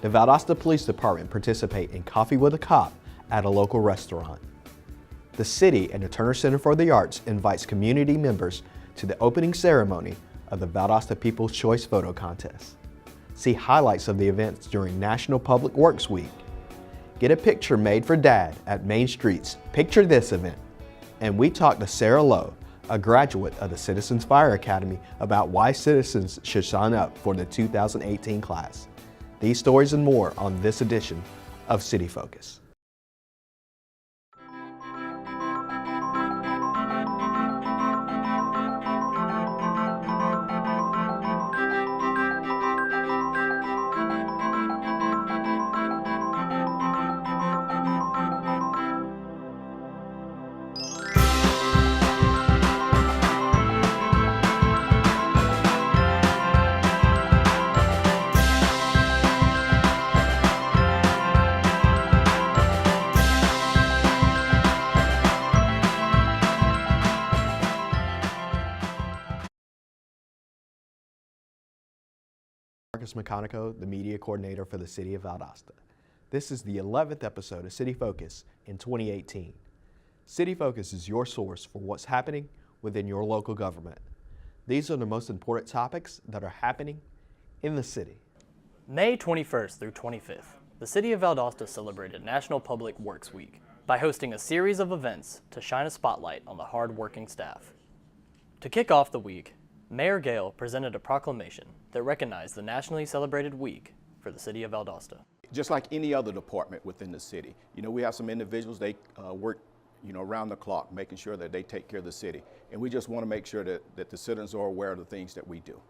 The Valdosta Police Department participate in Coffee with a Cop at a local restaurant. The city and the Turner Center for the Arts invites community members to the opening ceremony of the Valdosta People's Choice Photo Contest. See highlights of the events during National Public Works Week. Get a picture made for Dad at Main Street's Picture This event. And we talked to Sarah Lowe, a graduate of the Citizens Fire Academy, about why citizens should sign up for the 2018 class. These stories and more on this edition of City Focus. Mechanico, the media coordinator for the City of Valdosta. This is the 11th episode of City Focus in 2018. City Focus is your source for what's happening within your local government. These are the most important topics that are happening in the city. May 21st through 25th, the City of Valdosta celebrated National Public Works Week by hosting a series of events to shine a spotlight on the hard-working staff. To kick off the week, Mayor Gale presented a proclamation that recognized the nationally celebrated week for the City of Valdosta. Just like any other department within the city, we have some individuals, they work around the clock, making sure that they take care of the city. And we just want to make sure that the citizens are aware of the things that we do.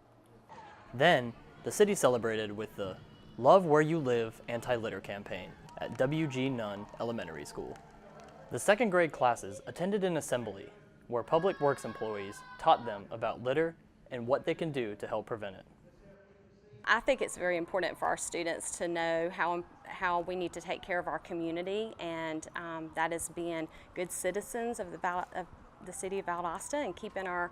Then, the city celebrated with the Love Where You Live anti-litter campaign at W.G. Nunn Elementary School. The second grade classes attended an assembly where Public Works employees taught them about litter and what they can do to help prevent it. I think it's very important for our students to know how we need to take care of our community, and that is being good citizens of the City of Valdosta and keeping our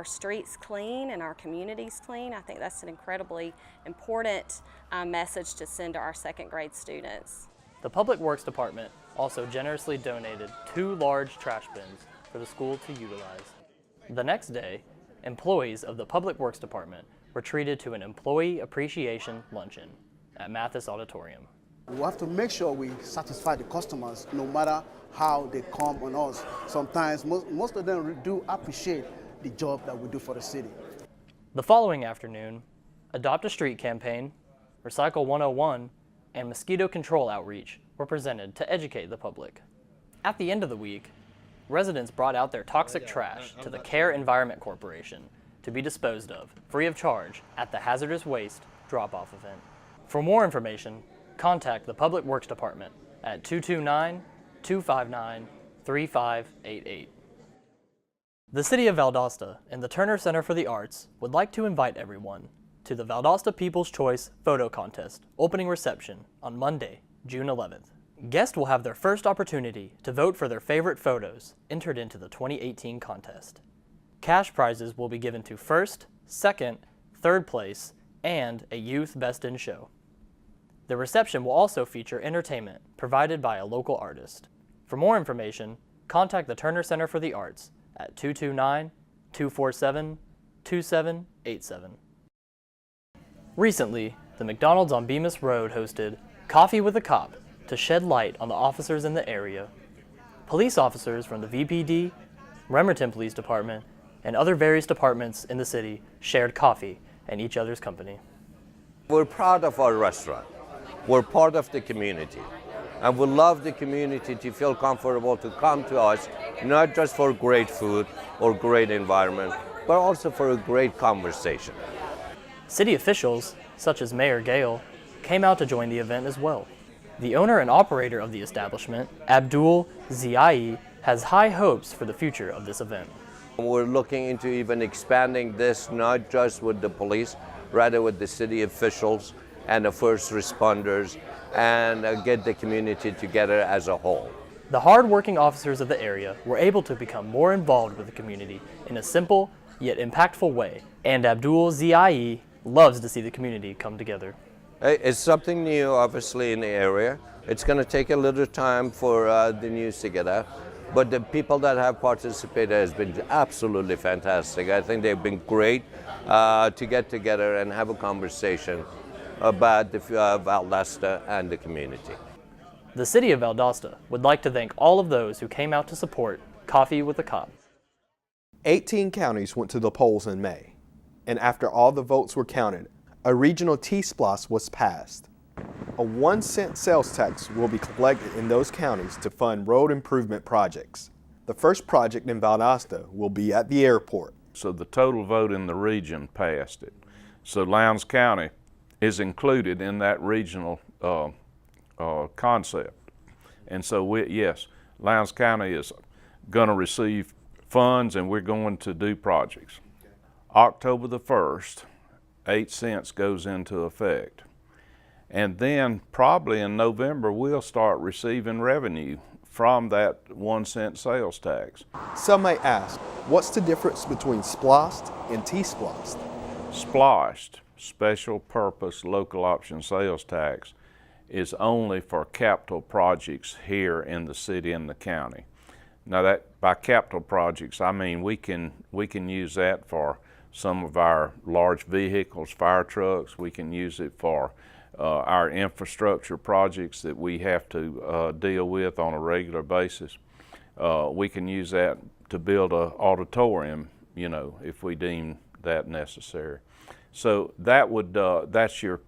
streets clean and our communities clean. I think that's an incredibly important message to send to our second grade students. The Public Works Department also generously donated 2 large trash bins for the school to utilize. The next day, employees of the Public Works Department were treated to an employee appreciation luncheon at Mathis Auditorium. We have to make sure we satisfy the customers no matter how they come on us. Sometimes most of them do appreciate the job that we do for the city. The following afternoon, Adopt a Street campaign, Recycle 101, and mosquito control outreach were presented to educate the public. At the end of the week, residents brought out their toxic trash to the Care Environment Corporation to be disposed of, free of charge, at the Hazardous Waste drop-off event. For more information, contact the Public Works Department at 229-259-3588. The City of Valdosta and the Turner Center for the Arts would like to invite everyone to the Valdosta People's Choice Photo Contest opening reception on Monday, June 11th. Guests will have their first opportunity to vote for their favorite photos entered into the 2018 contest. Cash prizes will be given to first, second, third place, and a Youth Best in Show. The reception will also feature entertainment provided by a local artist. For more information, contact the Turner Center for the Arts at 229-247-2787. Recently, the McDonald's on Bemis Road hosted Coffee with a Cop to shed light on the officers in the area. Police officers from the VPD, Bremerton Police Department, and other various departments in the city shared coffee and each other's company. We're proud of our restaurant. We're part of the community. And we love the community to feel comfortable to come to us, not just for great food or great environment, but also for a great conversation. City officials, such as Mayor Gale, came out to join the event as well. The owner and operator of the establishment, Abdul Ziai, has high hopes for the future of this event. We're looking into even expanding this, not just with the police, rather with the city officials and the first responders, and get the community together as a whole. The hard-working officers of the area were able to become more involved with the community in a simple yet impactful way, and Abdul Ziai loves to see the community come together. It's something new, obviously, in the area. It's going to take a little time for the news to get out. But the people that have participated has been absolutely fantastic. I think they've been great to get together and have a conversation about the Valdosta and the community. The City of Valdosta would like to thank all of those who came out to support Coffee with a Cop. 18 counties went to the polls in May, and after all the votes were counted, a regional T-Splosh was passed. A 1-cent sales tax will be collected in those counties to fund road improvement projects. The first project in Valdosta will be at the airport. So the total vote in the region passed it. So Lowndes County is included in that regional concept. And so yes, Lowndes County is going to receive funds and we're going to do projects. October the 1st, 8 cents goes into effect. And then probably in November, we'll start receiving revenue from that 1-cent sales tax. Some may ask, what's the difference between SPLOST and T-Splost? SPLOST, Special Purpose Local Option Sales Tax, is only for capital projects here in the city and the county. Now that, by capital projects, I mean we can use that for some of our large vehicles, fire trucks. We can use it for our infrastructure projects that we have to deal with on a regular basis. We can use that to build an auditorium, you know, if we deem that necessary. So that would that's your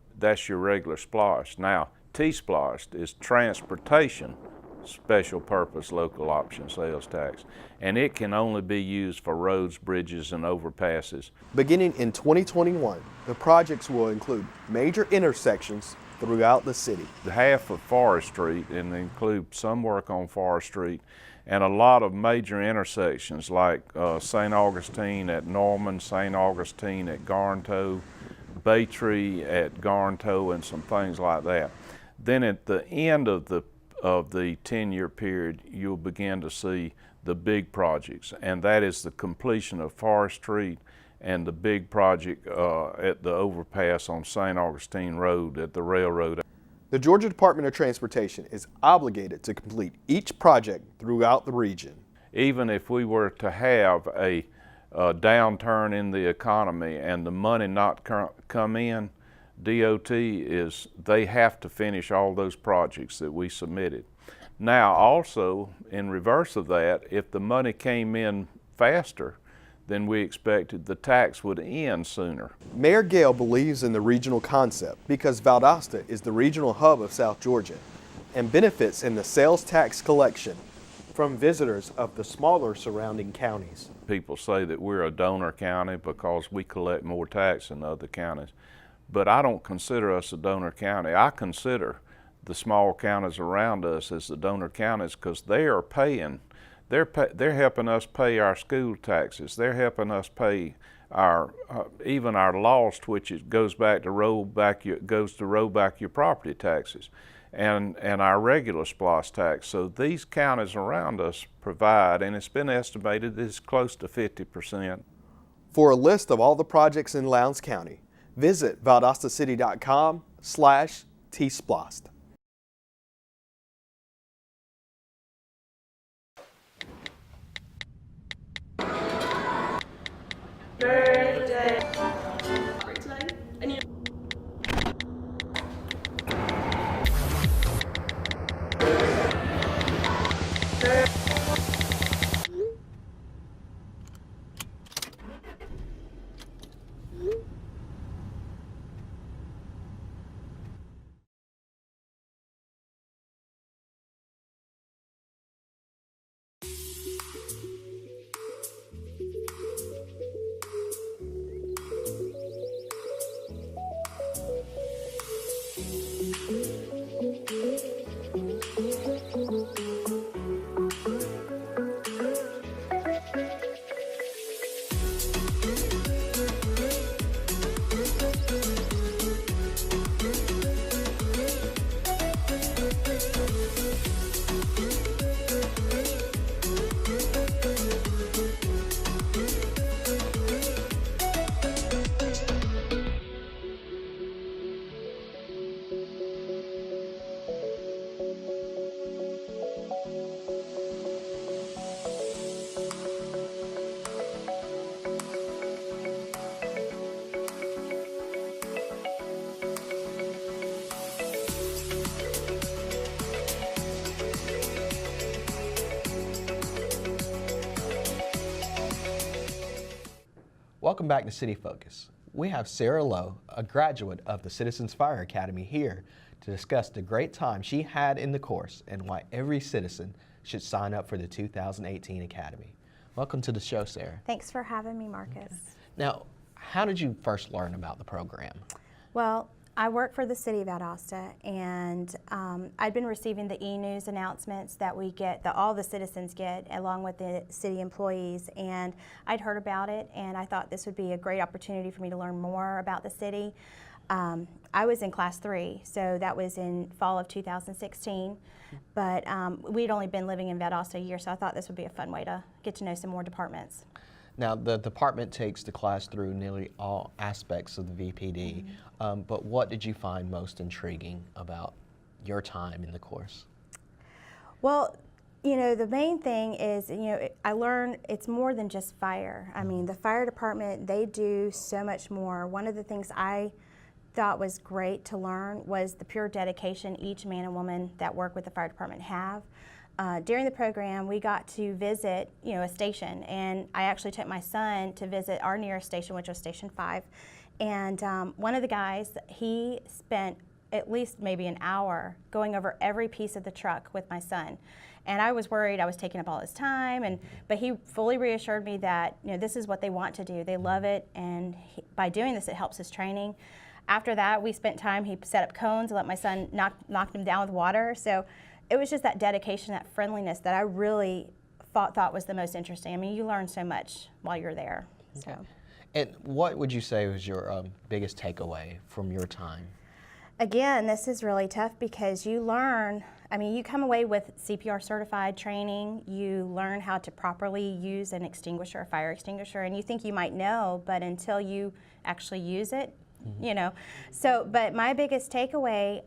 regular SPLOST. Now T-Splost is transportation special purpose local option sales tax, and it can only be used for roads, bridges, and overpasses. Beginning in 2021, the projects will include major intersections throughout the city. Half of Forest Street, and include some work on Forest Street, and a lot of major intersections like St. Augustine at Norman, St. Augustine at Garntoe, Baytree at Garntoe, and some things like that. Then at the end of the 10-year period, you'll begin to see the big projects, and that is the completion of Forest Street and the big project at the overpass on St. Augustine Road at the railroad. The Georgia Department of Transportation is obligated to complete each project throughout the region. Even if we were to have a downturn in the economy and the money not come in, DOT they have to finish all those projects that we submitted. Now also, in reverse of that, if the money came in faster than we expected, the tax would end sooner. Mayor Gale believes in the regional concept because Valdosta is the regional hub of South Georgia and benefits in the sales tax collection from visitors of the smaller surrounding counties. People say that we're a donor county because we collect more tax than other counties. But I don't consider us a donor county. I consider the small counties around us as the donor counties because they are paying. They're helping us pay our school taxes. They're helping us pay our even our lost, which goes to roll back your property taxes, and our regular SPLOST tax. So these counties around us provide, and it's been estimated it's close to 50%. For a list of all the projects in Lowndes County, visit valdostacity.com/T-Splost. Welcome back to City Focus. We have Sarah Lowe, a graduate of the Citizens Fire Academy, here to discuss the great time she had in the course and why every citizen should sign up for the 2018 Academy. Welcome to the show, Sarah. Thanks for having me, Marcus. Okay. Now, how did you first learn about the program? Well, I work for the City of Valdosta, and I'd been receiving the e-news announcements that we get, that all the citizens get, along with the city employees, and I'd heard about it, and I thought this would be a great opportunity for me to learn more about the city. I was in class 3, so that was in fall of 2016, but we'd only been living in Valdosta a year, so I thought this would be a fun way to get to know some more departments. Now, the department takes the class through nearly all aspects of the VPD, but what did you find most intriguing about your time in the course? Well, you know, the main thing is, you know, I learned it's more than just fire. I mean, the fire department, they do so much more. One of the things I thought was great to learn was the pure dedication each man and woman that work with the fire department have. During the program, we got to visit, you know, a station, and I actually took my son to visit our nearest station, which was Station 5. And one of the guys, he spent at least maybe an hour going over every piece of the truck with my son. And I was worried I was taking up all his time, but he fully reassured me that, you know, this is what they want to do. They love it, and by doing this, it helps his training. After that, we spent time, he set up cones and let my son knock them down with water. So it was just that dedication, that friendliness that I really thought was the most interesting. I mean, you learn so much while you're there. Okay. So. And what would you say was your biggest takeaway from your time? Again, this is really tough because you learn, I mean, you come away with CPR certified training, you learn how to properly use an extinguisher, a fire extinguisher, and you think you might know, but until you actually use it, you know. So, but my biggest takeaway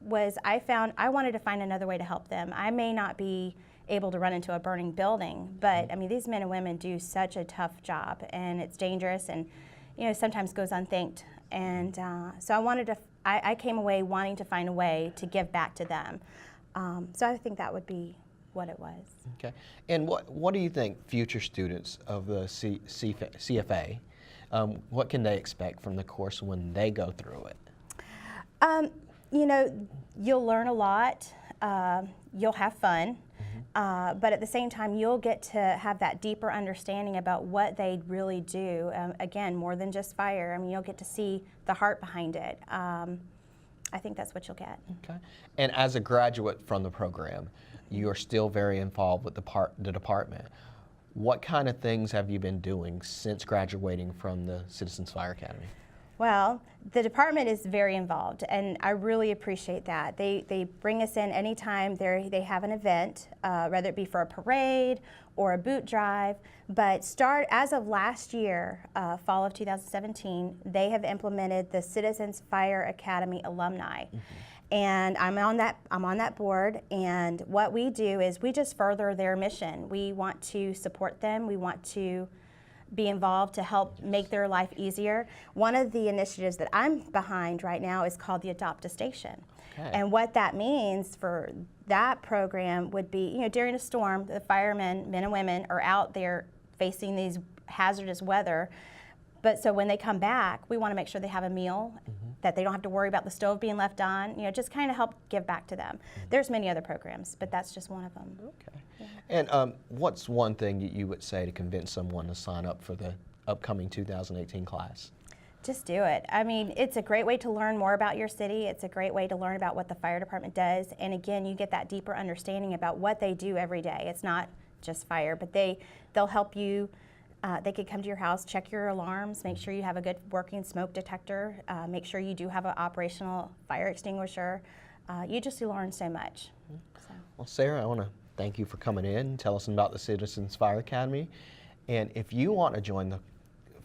was I wanted to find another way to help them. I may not be able to run into a burning building, but I mean, these men and women do such a tough job, and it's dangerous, and you know, sometimes goes unthanked. And so I came away wanting to find a way to give back to them. So I think that would be what it was. Okay. And what do you think future students of the CFA, what can they expect from the course when they go through it? You know, you'll learn a lot, you'll have fun, but at the same time you'll get to have that deeper understanding about what they really do. Again, more than just fire. I mean, you'll get to see the heart behind it. I think that's what you'll get. Okay. And as a graduate from the program, you are still very involved with the department. What kind of things have you been doing since graduating from the Citizens Fire Academy? Well, the department is very involved, and I really appreciate that. They bring us in anytime they have an event, whether it be for a parade or a boot drive. But as of last year, fall of 2017, they have implemented the Citizens Fire Academy alumni. And I'm on that board, and what we do is we just further their mission. We want to support them. We want to be involved to help make their life easier. One of the initiatives that I'm behind right now is called the Adopt a Station. Okay. And what that means for that program would be, you know, during a storm, the firemen, men and women, are out there facing these hazardous weather. But so when they come back, we want to make sure they have a meal, that they don't have to worry about the stove being left on, you know, just kind of help give back to them. There's many other programs, but that's just one of them. Okay. Yeah. And what's one thing that you would say to convince someone to sign up for the upcoming 2018 class? Just do it. I mean, it's a great way to learn more about your city. It's a great way to learn about what the fire department does. And again, you get that deeper understanding about what they do every day. It's not just fire, but they'll help you. They could come to your house, check your alarms, make sure you have a good working smoke detector, make sure you do have an operational fire extinguisher. You just learn so much. So. Well, Sarah, I want to thank you for coming in and tell us about the Citizens Fire Academy. And if you want to join the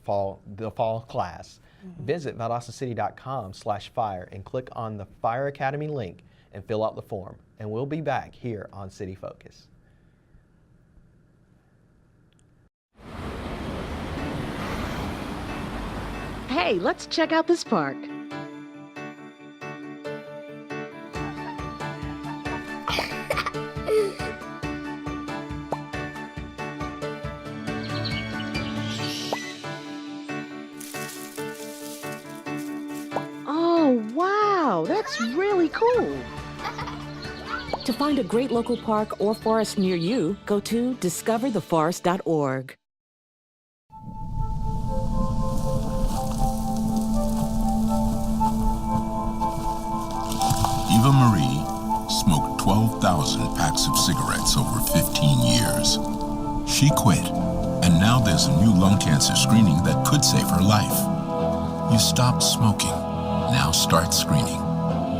fall class, visit valdostacity.com/fire and click on the Fire Academy link and fill out the form. And we'll be back here on City Focus. Hey, let's check out this park. Wow, that's really cool. To find a great local park or forest near you, go to discovertheforest.org. Eva Marie smoked 12,000 packs of cigarettes over 15 years. She quit, and now there's a new lung cancer screening that could save her life. You stopped smoking. Now start screening.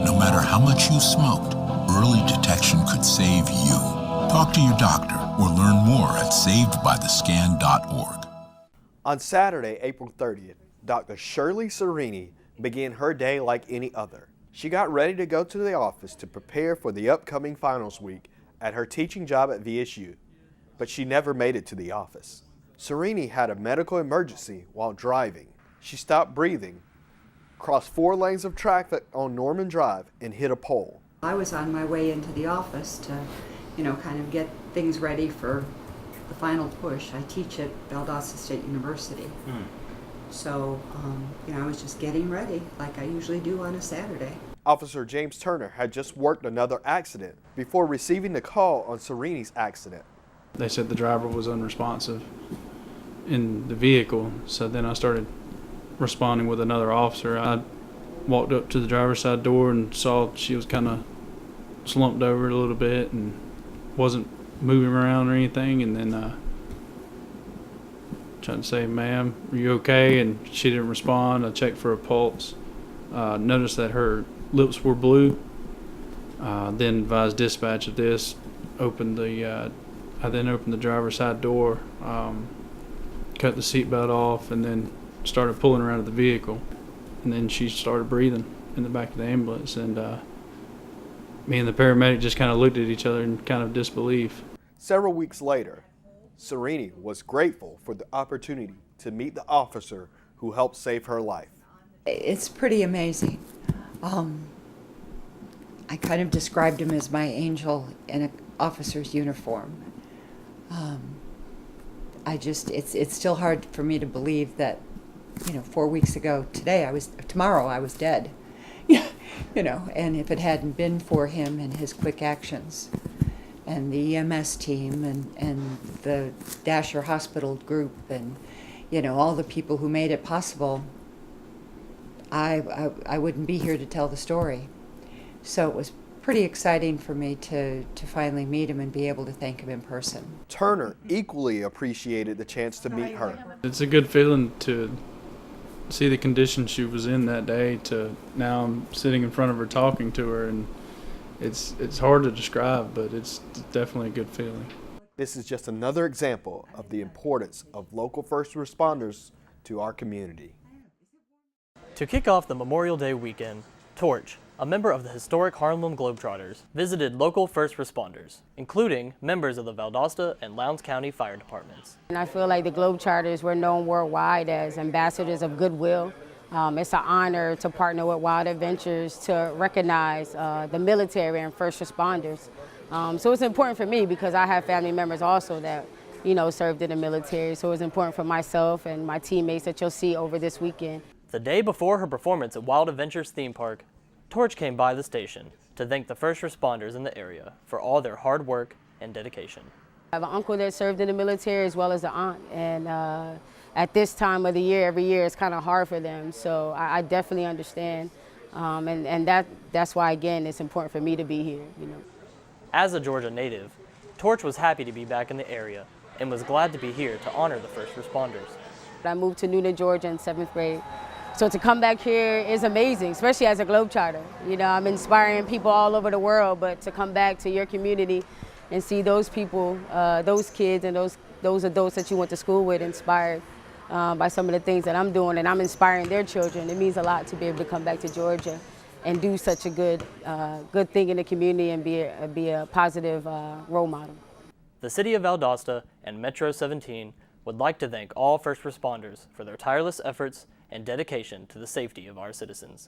No matter how much you smoked, early detection could save you. Talk to your doctor or learn more at savedbythescan.org. On Saturday, April 30th, Dr. Shirley Serini began her day like any other. She got ready to go to the office to prepare for the upcoming finals week at her teaching job at VSU, but she never made it to the office. Serini had a medical emergency while driving. She stopped breathing, crossed 4 lanes of traffic on Norman Drive, and hit a pole. I was on my way into the office to, kind of get things ready for the final push. I teach at Valdosta State University. So, I was just getting ready like I usually do on a Saturday. Officer James Turner had just worked another accident before receiving the call on Serini's accident. They said the driver was unresponsive in the vehicle, so then I started responding with another officer. I walked up to the driver's side door and saw she was kind of slumped over a little bit and wasn't moving around or anything, and then tried to say, "Ma'am, are you okay?" And she didn't respond. I checked for a pulse, noticed that her lips were blue, then advised dispatch of this, I then opened the driver's side door, cut the seatbelt off, and then started pulling her out of the vehicle. And then she started breathing in the back of the ambulance, and me and the paramedic just kind of looked at each other in kind of disbelief. Several weeks later, Serini was grateful for the opportunity to meet the officer who helped save her life. It's pretty amazing. I kind of described him as my angel in an officer's uniform. It's still hard for me to believe that, 4 weeks ago tomorrow I was dead. And if it hadn't been for him and his quick actions, and the EMS team and the Dasher Hospital group and, all the people who made it possible, I wouldn't be here to tell the story. So it was pretty exciting for me to finally meet him and be able to thank him in person. Turner equally appreciated the chance to meet her. It's a good feeling to see the condition she was in that day to now I'm sitting in front of her talking to her, and it's hard to describe, but it's definitely a good feeling. This is just another example of the importance of local first responders to our community. To kick off the Memorial Day weekend, Torch, a member of the historic Harlem Globetrotters, visited local first responders, including members of the Valdosta and Lowndes County Fire Departments. And I feel like the Globetrotters were known worldwide as ambassadors of goodwill. It's an honor to partner with Wild Adventures to recognize the military and first responders. So it's important for me because I have family members also that, served in the military. So it's important for myself and my teammates that you'll see over this weekend. The day before her performance at Wild Adventures theme park, Torch came by the station to thank the first responders in the area for all their hard work and dedication. I have an uncle that served in the military as well as an aunt, and at this time of the year, every year, it's kind of hard for them. So I definitely understand, and that's why, again, it's important for me to be here. As a Georgia native, Torch was happy to be back in the area and was glad to be here to honor the first responders. I moved to Newnan, Georgia in 7th grade. So to come back here is amazing, especially as a Globetrotter. I'm inspiring people all over the world, but to come back to your community and see those people, those kids and those adults that you went to school with inspired by some of the things that I'm doing, and I'm inspiring their children. It means a lot to be able to come back to Georgia and do such a good thing in the community and be a positive role model. The City of Valdosta and Metro 17 would like to thank all first responders for their tireless efforts and dedication to the safety of our citizens.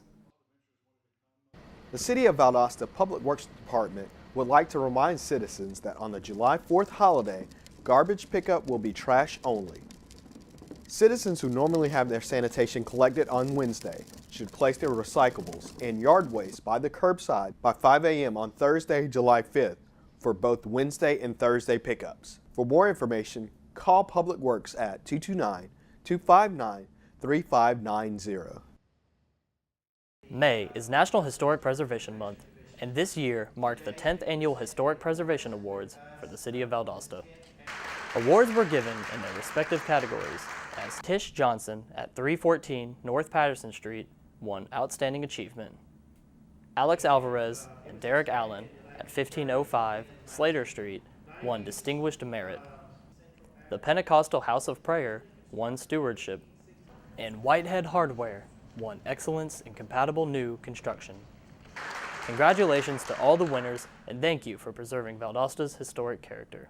The City of Valdosta Public Works Department would like to remind citizens that on the July 4th holiday, garbage pickup will be trash only. Citizens who normally have their sanitation collected on Wednesday should place their recyclables and yard waste by the curbside by 5 a.m. on Thursday, July 5th for both Wednesday and Thursday pickups. For more information, call Public Works at 229-259-3590. May is National Historic Preservation Month, and this year marked the 10th Annual Historic Preservation Awards for the City of Valdosta. Awards were given in their respective categories, as Tish Johnson at 314 North Patterson Street won Outstanding Achievement. Alex Alvarez and Derek Allen at 1505 Slater Street won Distinguished Merit. The Pentecostal House of Prayer won Stewardship, and Whitehead Hardware won Excellence in Compatible New Construction. Congratulations to all the winners, and thank you for preserving Valdosta's historic character.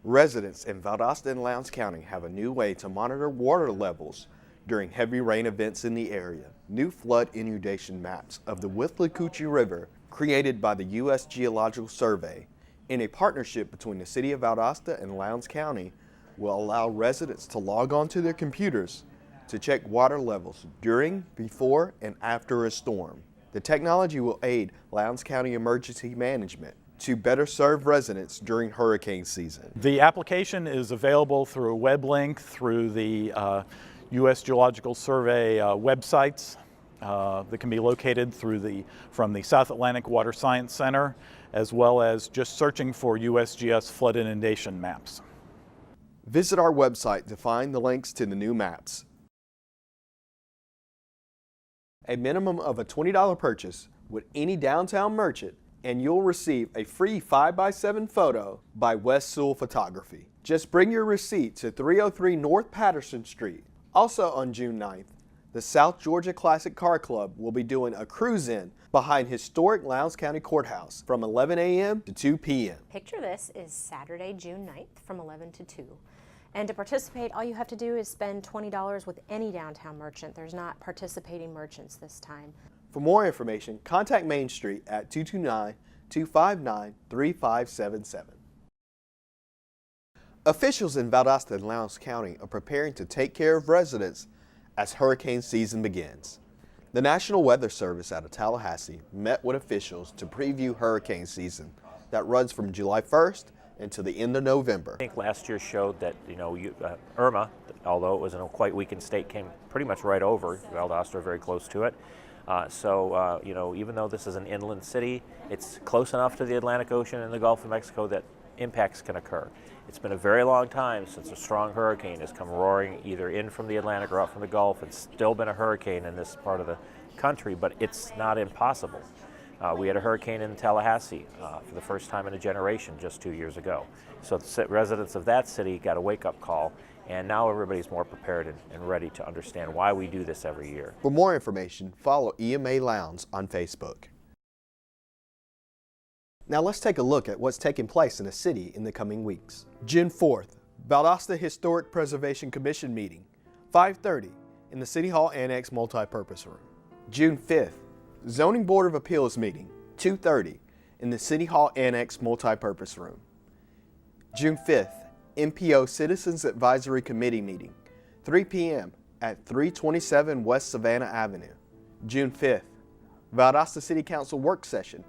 Residents in Valdosta and Lowndes County have a new way to monitor water levels during heavy rain events in the area. New flood inundation maps of the Withlacoochee River, created by the U.S. Geological Survey in a partnership between the City of Valdosta and Lowndes County, will allow residents to log on to their computers to check water levels during, before, and after a storm. The technology will aid Lowndes County Emergency Management to better serve residents during hurricane season. The application is available through a web link through the U.S. Geological Survey websites that can be located from the South Atlantic Water Science Center, as well as just searching for USGS flood inundation maps. Visit our website to find the links to the new maps. A minimum of a $20 purchase with any downtown merchant, and you'll receive a free 5x7 photo by West Sewell Photography. Just bring your receipt to 303 North Patterson Street. Also on June 9th, the South Georgia Classic Car Club will be doing a cruise-in behind historic Lowndes County Courthouse from 11 a.m. to 2 p.m. Picture this is Saturday, June 9th from 11 to 2. And to participate, all you have to do is spend $20 with any downtown merchant. There's not participating merchants this time. For more information, contact Main Street at 229-259-3577. Officials in Valdosta and Lowndes County are preparing to take care of residents as hurricane season begins. The National Weather Service out of Tallahassee met with officials to preview hurricane season that runs from July 1st until the end of November. I think last year showed that, Irma, although it was in a quite weakened state, came pretty much right over Valdosta, very close to it. Even though this is an inland city, it's close enough to the Atlantic Ocean and the Gulf of Mexico that impacts can occur. It's been a very long time since a strong hurricane has come roaring either in from the Atlantic or out from the Gulf. It's still been a hurricane in this part of the country, but it's not impossible. We had a hurricane in Tallahassee for the first time in a generation just 2 years ago. So the residents of that city got a wake-up call, and now everybody's more prepared and ready to understand why we do this every year. For more information, follow EMA Lowndes on Facebook. Now let's take a look at what's taking place in the city in the coming weeks. June 4th, Valdosta Historic Preservation Commission meeting, 5:30 in the City Hall Annex Multipurpose Room. June 5th, Zoning Board of Appeals meeting, 2:30 in the City Hall Annex Multipurpose Room. June 5th, MPO Citizens Advisory Committee meeting, 3 p.m. at 327 West Savannah Avenue. June 5th, Valdosta City Council work session,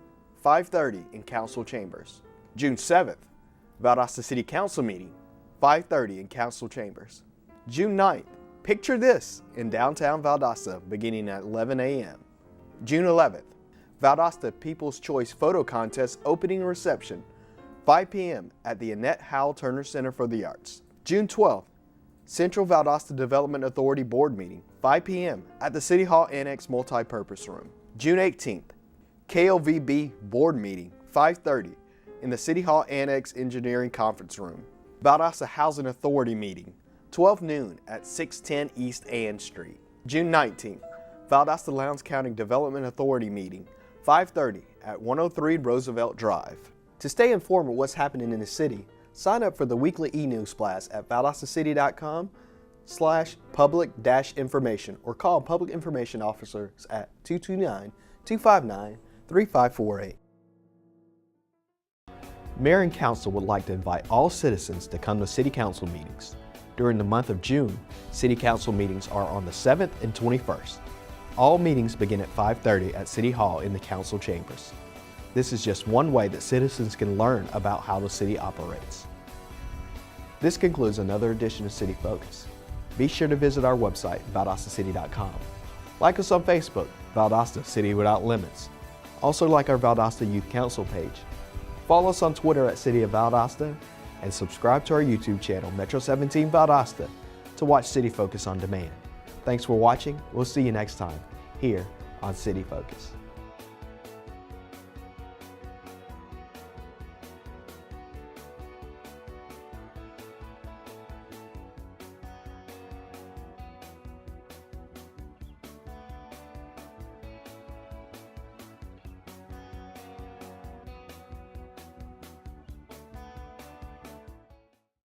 5:30 in Council Chambers. June 7th, Valdosta City Council meeting, 5:30 in Council Chambers. June 9th, picture this in downtown Valdosta beginning at 11 a.m. June 11th, Valdosta People's Choice Photo Contest opening reception, 5 p.m. at the Annette Howell Turner Center for the Arts. June 12th, Central Valdosta Development Authority Board meeting, 5 p.m. at the City Hall Annex Multipurpose Room. June 18th, KLVB Board meeting, 5:30 in the City Hall Annex Engineering Conference Room. Valdosta Housing Authority meeting, 12 noon at 610 East Ann Street. June 19th, Valdosta Lowndes County Development Authority meeting, 5:30 at 103 Roosevelt Drive. To stay informed of what's happening in the city, sign up for the weekly e-news blast at valdostacity.com/public-information or call Public Information Officers at 229-259-3548. Mayor and Council would like to invite all citizens to come to City Council meetings During the month of June, City Council meetings are on the 7th and 21st. All meetings begin at 5:30 at City Hall in the council chambers. This is just one way that citizens can learn about how the city operates. This concludes another edition of City Focus. Be sure to visit our website, valdostacity.com. Like us on Facebook, Valdosta City Without Limits. Also like our Valdosta Youth Council page. Follow us on Twitter at City of Valdosta, and subscribe to our YouTube channel, Metro 17 Valdosta, to watch City Focus on demand. Thanks for watching. We'll see you next time here on City Focus.